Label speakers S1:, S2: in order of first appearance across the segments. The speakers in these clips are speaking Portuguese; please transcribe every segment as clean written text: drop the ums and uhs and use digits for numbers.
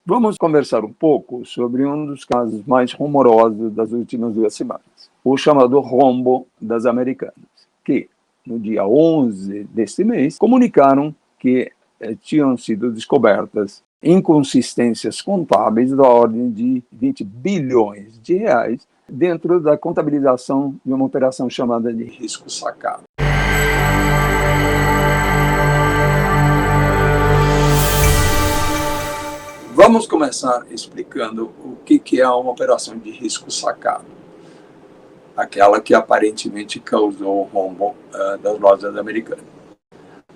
S1: Vamos conversar um pouco sobre um dos casos mais rumorosos das últimas 2 semanas, o chamado rombo das Americanas, que, no dia 11 deste mês, comunicaram que tinham sido descobertas inconsistências contábeis da ordem de 20 bilhões de reais dentro da contabilização de uma operação chamada de risco sacado. Vamos começar explicando o que é uma operação de risco sacado, aquela que aparentemente causou o rombo das lojas americanas.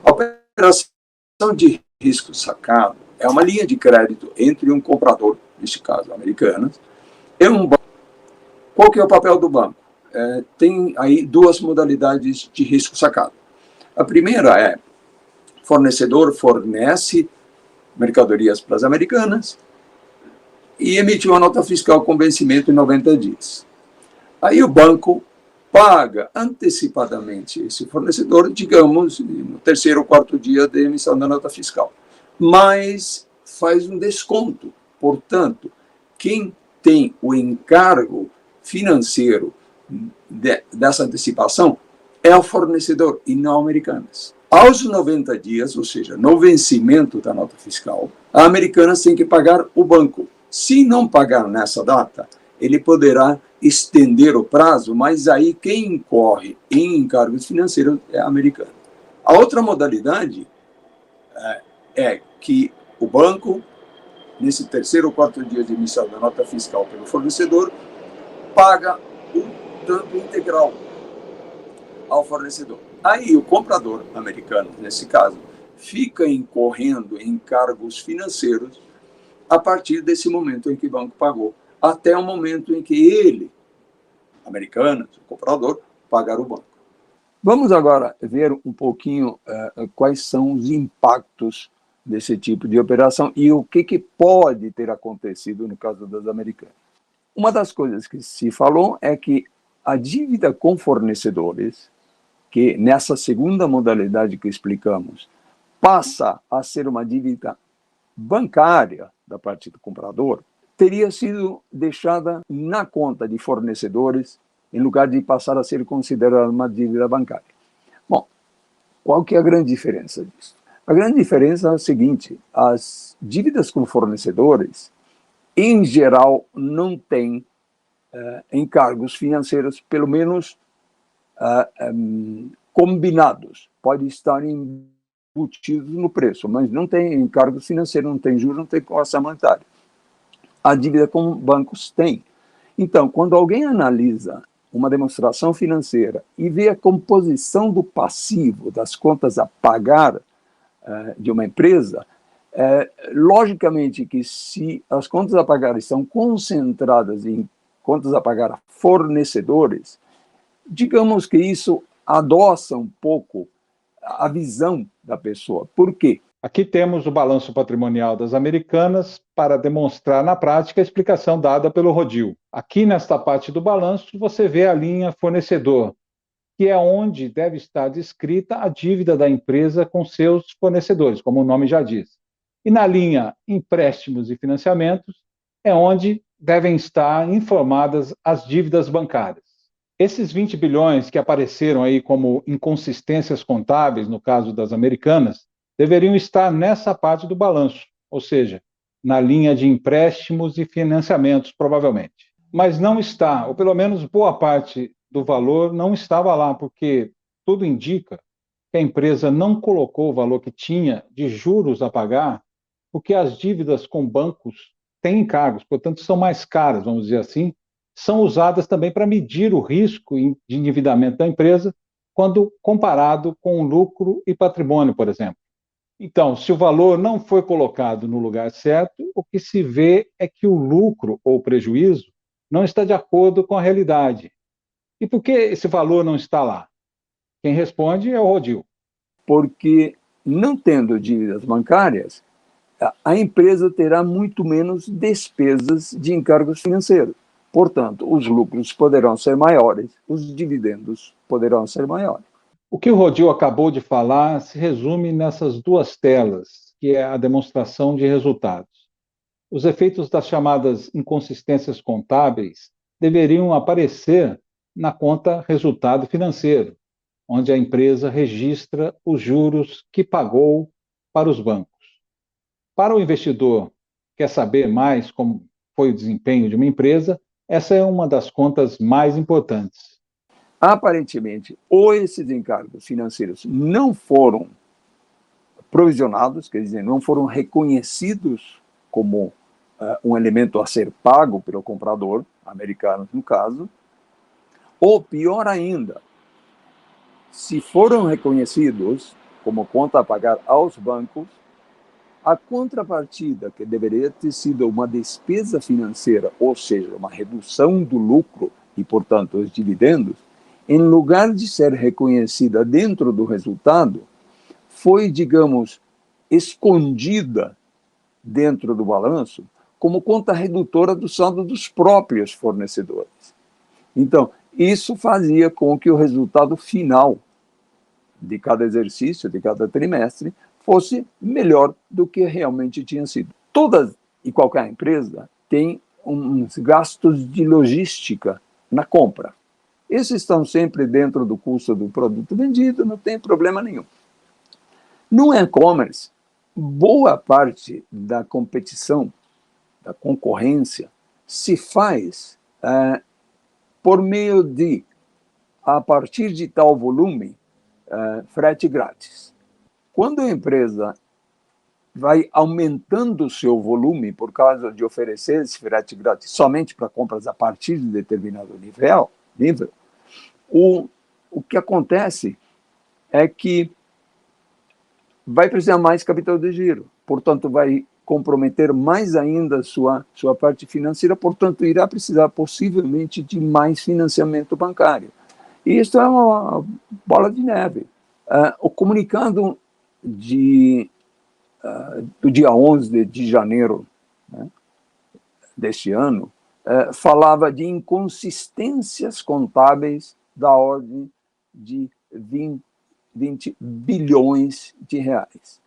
S1: A operação de risco sacado é uma linha de crédito entre um comprador, neste caso Americanas, e um banco. Qual que é o papel do banco? Tem aí duas modalidades de risco sacado. A primeira é: fornecedor fornece mercadorias para as Americanas e emitiu uma nota fiscal com vencimento em 90 dias. Aí o banco paga antecipadamente esse fornecedor, digamos, no terceiro ou quarto dia da emissão da nota fiscal, mas faz um desconto. Portanto, quem tem o encargo financeiro dessa antecipação é o fornecedor e não Americanas. Aos 90 dias, ou seja, no vencimento da nota fiscal, a Americanas tem que pagar o banco. Se não pagar nessa data, ele poderá estender o prazo, mas aí quem incorre em encargos financeiros é a Americanas. A outra modalidade é que o banco, nesse terceiro ou quarto dia de emissão da nota fiscal pelo fornecedor, paga o tanto integral ao fornecedor. Aí o comprador americano, nesse caso, fica incorrendo em encargos financeiros a partir desse momento em que o banco pagou, até o momento em que ele, Americanas, o comprador, pagar o banco. Vamos agora ver um pouquinho quais são os impactos desse tipo de operação e o que pode ter acontecido no caso das Americanas. Uma das coisas que se falou é que a dívida com fornecedores, que nessa segunda modalidade que explicamos, passa a ser uma dívida bancária da parte do comprador, teria sido deixada na conta de fornecedores em lugar de passar a ser considerada uma dívida bancária. Bom, qual que é a grande diferença disso? A grande diferença é a seguinte: as dívidas com fornecedores, em geral, não têm encargos financeiros, pelo menos combinados. Pode estar embutidos no preço, mas não tem encargos financeiros, não tem juros, não tem costa monetária. A dívida com bancos tem. Então, quando alguém analisa uma demonstração financeira e vê a composição do passivo das contas a pagar de uma empresa, logicamente que se as contas a pagar estão concentradas em contas a pagar a fornecedores, digamos que isso adoça um pouco a visão da pessoa. Por quê?
S2: Aqui temos o balanço patrimonial das Americanas para demonstrar na prática a explicação dada pelo Rodil. Aqui nesta parte do balanço você vê a linha fornecedor, que é onde deve estar descrita a dívida da empresa com seus fornecedores, como o nome já diz. E na linha empréstimos e financiamentos é onde devem estar informadas as dívidas bancárias. Esses 20 bilhões que apareceram aí como inconsistências contábeis, no caso das Americanas, deveriam estar nessa parte do balanço, ou seja, na linha de empréstimos e financiamentos, provavelmente. Mas não está, ou pelo menos boa parte do valor não estava lá, porque tudo indica que a empresa não colocou o valor que tinha de juros a pagar, porque as dívidas com bancos têm encargos, portanto são mais caras, vamos dizer assim, são usadas também para medir o risco de endividamento da empresa quando comparado com o lucro e patrimônio, por exemplo. Então, se o valor não foi colocado no lugar certo, o que se vê é que o lucro ou prejuízo não está de acordo com a realidade. E por que esse valor não está lá? Quem responde é o Rodil.
S1: Porque, não tendo dívidas bancárias, a empresa terá muito menos despesas de encargos financeiros. Portanto, os lucros poderão ser maiores, os dividendos poderão ser maiores.
S2: O que o Rodil acabou de falar se resume nessas duas telas, que é a demonstração de resultados. Os efeitos das chamadas inconsistências contábeis deveriam aparecer na conta resultado financeiro, onde a empresa registra os juros que pagou para os bancos. Para o investidor que quer saber mais como foi o desempenho de uma empresa, essa é uma das contas mais importantes.
S1: Aparentemente, ou esses encargos financeiros não foram provisionados, quer dizer, não foram reconhecidos como um elemento a ser pago pelo comprador, americano no caso, ou pior ainda, se foram reconhecidos como conta a pagar aos bancos, a contrapartida, que deveria ter sido uma despesa financeira, ou seja, uma redução do lucro e, portanto, os dividendos, em lugar de ser reconhecida dentro do resultado, foi, digamos, escondida dentro do balanço como conta redutora do saldo dos próprios fornecedores. Então, isso fazia com que o resultado final de cada exercício, de cada trimestre, fosse melhor do que realmente tinha sido. Toda e qualquer empresa tem uns gastos de logística na compra. Esses estão sempre dentro do custo do produto vendido, não tem problema nenhum. No e-commerce, boa parte da competição, da concorrência, se faz por meio de, a partir de tal volume, frete grátis. Quando a empresa vai aumentando o seu volume por causa de oferecer esse frete grátis somente para compras a partir de determinado nível, o que acontece é que vai precisar mais capital de giro, portanto vai comprometer mais ainda a sua parte financeira, portanto irá precisar possivelmente de mais financiamento bancário. E isso é uma bola de neve. O comunicado do dia 11 de janeiro, né, deste ano, falava de inconsistências contábeis da ordem de 20 bilhões de reais.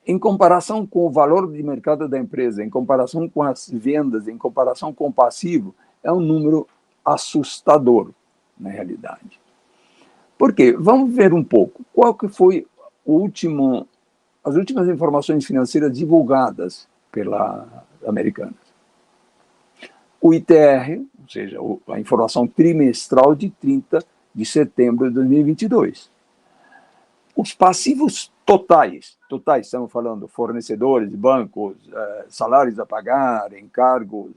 S1: Em comparação com o valor de mercado da empresa, em comparação com as vendas, em comparação com o passivo, é um número assustador, na realidade. Por quê? Vamos ver um pouco. Qual que foi as últimas informações financeiras divulgadas pela Americanas? O ITR, ou seja, a informação trimestral de 30 de setembro de 2022. Os passivos totais, estamos falando fornecedores, bancos, salários a pagar, encargos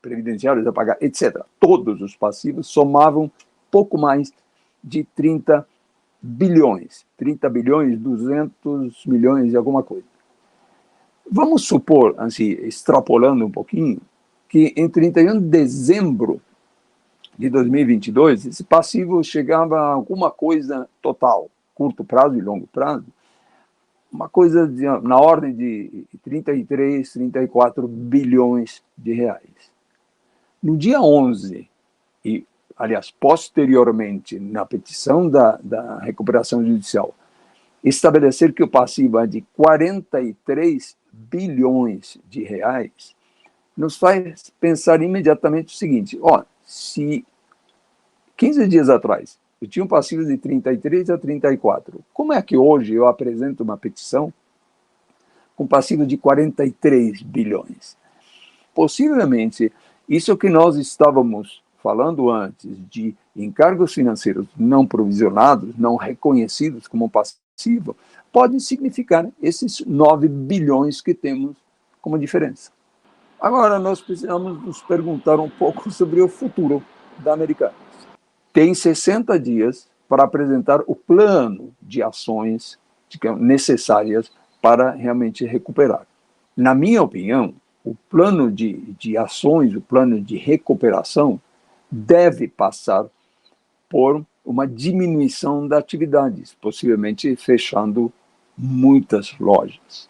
S1: previdenciários a pagar, etc. Todos os passivos somavam pouco mais de 30 bilhões, 200 milhões de alguma coisa. Vamos supor, assim, extrapolando um pouquinho, que em 31 de dezembro de 2022, esse passivo chegava a alguma coisa total, curto prazo e longo prazo, uma coisa na ordem de 33, 34 bilhões de reais. No dia 11, e, aliás, posteriormente, na petição da recuperação judicial, estabelecer que o passivo é de 43 bilhões de reais, nos faz pensar imediatamente o seguinte: se 15 dias atrás eu tinha um passivo de 33 a 34, como é que hoje eu apresento uma petição com passivo de 43 bilhões? Possivelmente, isso que nós estávamos falando antes, de encargos financeiros não provisionados, não reconhecidos como passivo, pode significar esses 9 bilhões que temos como diferença. Agora, nós precisamos nos perguntar um pouco sobre o futuro da Americanas. Tem 60 dias para apresentar o plano de ações necessárias para realmente recuperar. Na minha opinião, o plano de ações, o plano de recuperação, deve passar por uma diminuição da atividade, possivelmente fechando muitas lojas.